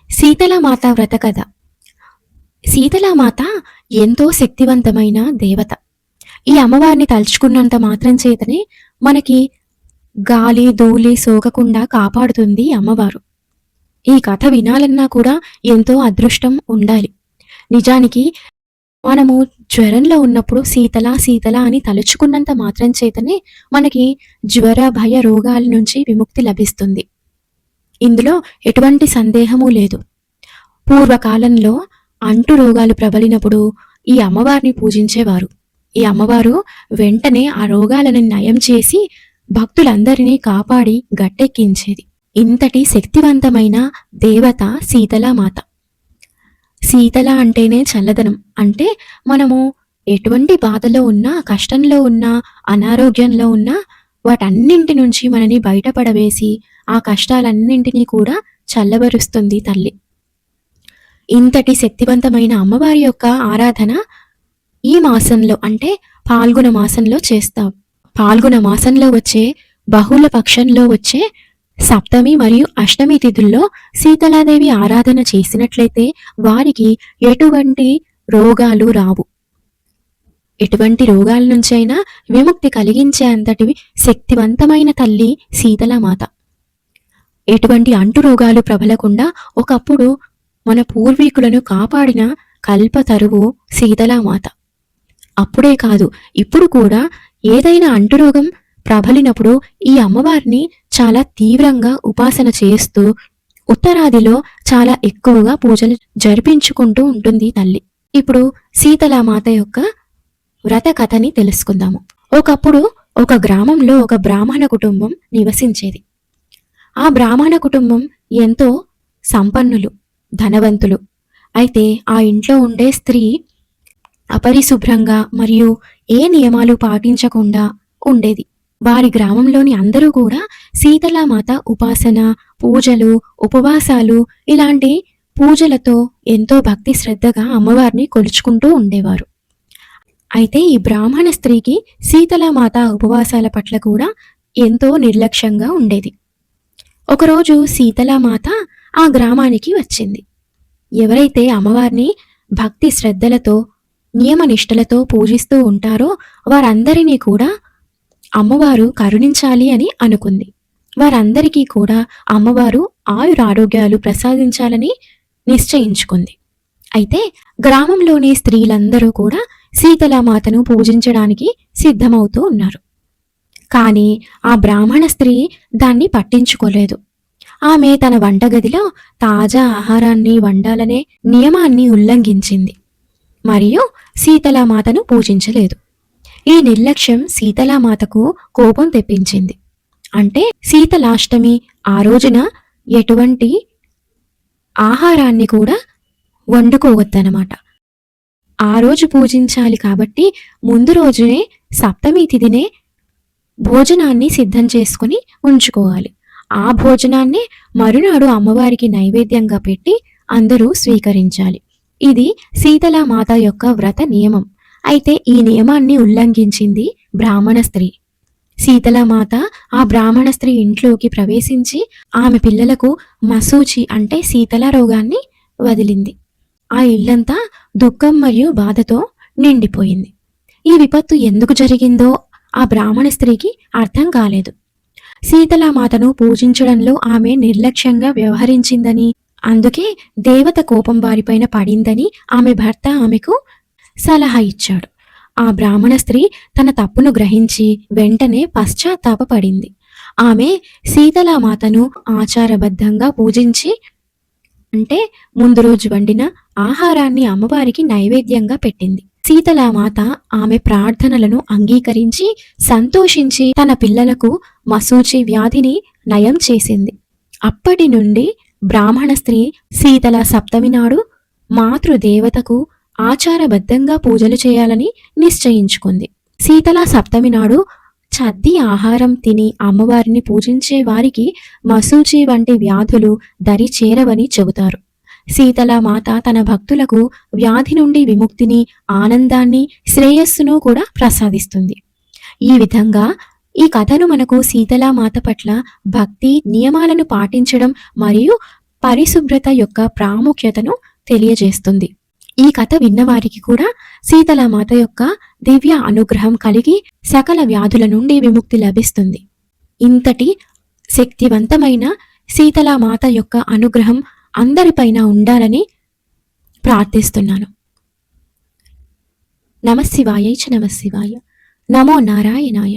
శీతలామాత వ్రత కథ. శీతలామాత ఎంతో శక్తివంతమైన దేవత. ఈ అమ్మవారిని తలుచుకున్నంత మాత్రం చేతనే మనకి గాలి ధూళి సోకకుండా కాపాడుతుంది అమ్మవారు. ఈ కథ వినాలన్నా కూడా ఎంతో అదృష్టం ఉండాలి. నిజానికి మనము జ్వరంలో ఉన్నప్పుడు శీతల శీతల అని తలుచుకున్నంత మాత్రం చేతనే మనకి జ్వర భయ రోగాల నుంచి విముక్తి లభిస్తుంది. ఇందులో ఎటువంటి సందేహము లేదు. పూర్వకాలంలో అంటు రోగాలు ప్రబలినప్పుడు ఈ అమ్మవారిని పూజించేవారు. ఈ అమ్మవారు వెంటనే ఆ రోగాలను నయం చేసి భక్తులందరినీ కాపాడి గట్టెక్కించేది. ఇంతటి శక్తివంతమైన దేవత శీతలామాత. శీతల అంటేనే చల్లదనం. అంటే మనము ఎటువంటి బాధలో ఉన్నా, కష్టంలో ఉన్నా, అనారోగ్యంలో ఉన్నా వాటన్నింటి నుంచి మనని బయటపడవేసి ఆ కష్టాలన్నింటినీ కూడా చల్లబరుస్తుంది తల్లి. ఇంతటి శక్తివంతమైన అమ్మవారి యొక్క ఆరాధన ఈ మాసంలో అంటే పాల్గొన మాసంలో చేస్తాం. పాల్గొన మాసంలో వచ్చే బహుళ పక్షంలో వచ్చే సప్తమి మరియు అష్టమి తిథుల్లో శీతలాదేవి ఆరాధన చేసినట్లయితే వారికి ఎటువంటి రోగాలు రావు. ఎటువంటి రోగాల నుంచైనా విముక్తి కలిగించే అంతటి శక్తివంతమైన తల్లి శీతలామాత. ఎటువంటి అంటు రోగాలు ప్రబలకుండా ఒకప్పుడు మన పూర్వీకులను కాపాడిన కల్పతరువు శీతలామాత. అప్పుడే కాదు, ఇప్పుడు కూడా ఏదైనా అంటురోగం ప్రబలినప్పుడు ఈ అమ్మవారిని చాలా తీవ్రంగా ఉపాసన చేస్తూ ఉత్తరాదిలో చాలా ఎక్కువగా పూజలు జరిపించుకుంటూ ఉంటుంది తల్లి. ఇప్పుడు శీతలామాత యొక్క వ్రత కథని తెలుసుకుందాము. ఒకప్పుడు ఒక గ్రామంలో ఒక బ్రాహ్మణ కుటుంబం నివసించేది. ఆ బ్రాహ్మణ కుటుంబం ఎంతో సంపన్నులు, ధనవంతులు. అయితే ఆ ఇంట్లో ఉండే స్త్రీ అపరిశుభ్రంగా మరియు ఏ నియమాలు పాటించకుండా ఉండేది. వారి గ్రామంలోని అందరూ కూడా శీతలామాత ఉపాసన, పూజలు, ఉపవాసాలు ఇలాంటి పూజలతో ఎంతో భక్తి శ్రద్ధగా అమ్మవారిని కొలుచుకుంటూ ఉండేవారు. అయితే ఈ బ్రాహ్మణ స్త్రీకి శీతలామాత ఉపవాసాల పట్ల కూడా ఎంతో నిర్లక్ష్యంగా ఉండేది. ఒకరోజు శీతలామాత ఆ గ్రామానికి వచ్చింది. ఎవరైతే అమ్మవారిని భక్తి శ్రద్ధలతో నియమనిష్టలతో పూజిస్తూ ఉంటారో వారందరినీ కూడా అమ్మవారు కరుణించాలి అని అనుకుంది. వారందరికీ కూడా అమ్మవారు ఆయురారోగ్యాలు ప్రసాదించాలని నిశ్చయించుకుంది. అయితే గ్రామంలోని స్త్రీలందరూ కూడా శీతలామాతను పూజించడానికి సిద్ధమవుతూ ఉన్నారు. కానీ ఆ బ్రాహ్మణ స్త్రీ దాన్ని పట్టించుకోలేదు. ఆమె తన వంటగదిలో తాజా ఆహారాన్ని వండాలనే నియమాన్ని ఉల్లంఘించింది మరియు శీతలామాతను పూజించలేదు. ఈ నిర్లక్ష్యం శీతలామాతకు కోపం తెప్పించింది. అంటే శీతలాష్టమి ఆ రోజున ఎటువంటి ఆహారాన్ని కూడా వండుకోవద్దనమాట. ఆ రోజు పూజించాలి కాబట్టి ముందు రోజునే సప్తమి తిథినే భోజనాన్ని సిద్ధం చేసుకుని ఉంచుకోవాలి. ఆ భోజనాన్ని మరునాడు అమ్మవారికి నైవేద్యంగా పెట్టి అందరూ స్వీకరించాలి. ఇది శీతలామాత యొక్క వ్రత నియమం. అయితే ఈ నియమాన్ని ఉల్లంఘించింది బ్రాహ్మణ స్త్రీ. శీతలామాత ఆ బ్రాహ్మణ స్త్రీ ఇంట్లోకి ప్రవేశించి ఆమె పిల్లలకు మసూచి అంటే శీతల రోగాన్ని వదిలింది. ఆ ఇల్లంతా దుఃఖం మరియు బాధతో నిండిపోయింది. ఈ విపత్తు ఎందుకు జరిగిందో ఆ బ్రాహ్మణ స్త్రీకి అర్థం కాలేదు. శీతలామాతను పూజించడంలో ఆమె నిర్లక్ష్యంగా వ్యవహరించిందని, అందుకే దేవత కోపం వారిపైన పడిందని ఆమె భర్త ఆమెకు సలహా ఇచ్చాడు. ఆ బ్రాహ్మణ స్త్రీ తన తప్పును గ్రహించి వెంటనే పశ్చాత్తాపపడింది. ఆమె శీతలామాతను ఆచారబద్ధంగా పూజించి అంటే ముందు రోజు వండిన ఆహారాన్ని అమ్మవారికి నైవేద్యంగా పెట్టింది. శీతలామాత ఆమె ప్రార్థనలను అంగీకరించి సంతోషించి తన పిల్లలకు మసూచి వ్యాధిని నయం చేసింది. అప్పటి నుండి బ్రాహ్మణ స్త్రీ శీతల సప్తమి నాడు మాతృదేవతకు ఆచారబద్ధంగా పూజలు చేయాలని నిశ్చయించుకుంది. శీతల సప్తమి నాడు చద్ది ఆహారం తిని అమ్మవారిని పూజించే వారికి మసూచి వంటి వ్యాధులు దరి చేరవని చెబుతారు. శీతలామాత తన భక్తులకు వ్యాధి నుండి విముక్తిని, ఆనందాన్ని, శ్రేయస్సును కూడా ప్రసాదిస్తుంది. ఈ విధంగా ఈ కథను మనకు శీతలామాత పట్ల భక్తి, నియమాలను పాటించడం మరియు పరిశుభ్రత యొక్క ప్రాముఖ్యతను తెలియజేస్తుంది. ఈ కథ విన్నవారికి కూడా శీతలామాత యొక్క దివ్య అనుగ్రహం కలిగి సకల వ్యాధుల నుండి విముక్తి లభిస్తుంది. ఇంతటి శక్తివంతమైన శీతలామాత యొక్క అనుగ్రహం అందరిపైన ఉండాలని ప్రార్థిస్తున్నాను. నమఃశివాయ చ నమఃశివాయ. నమో నారాయణాయ.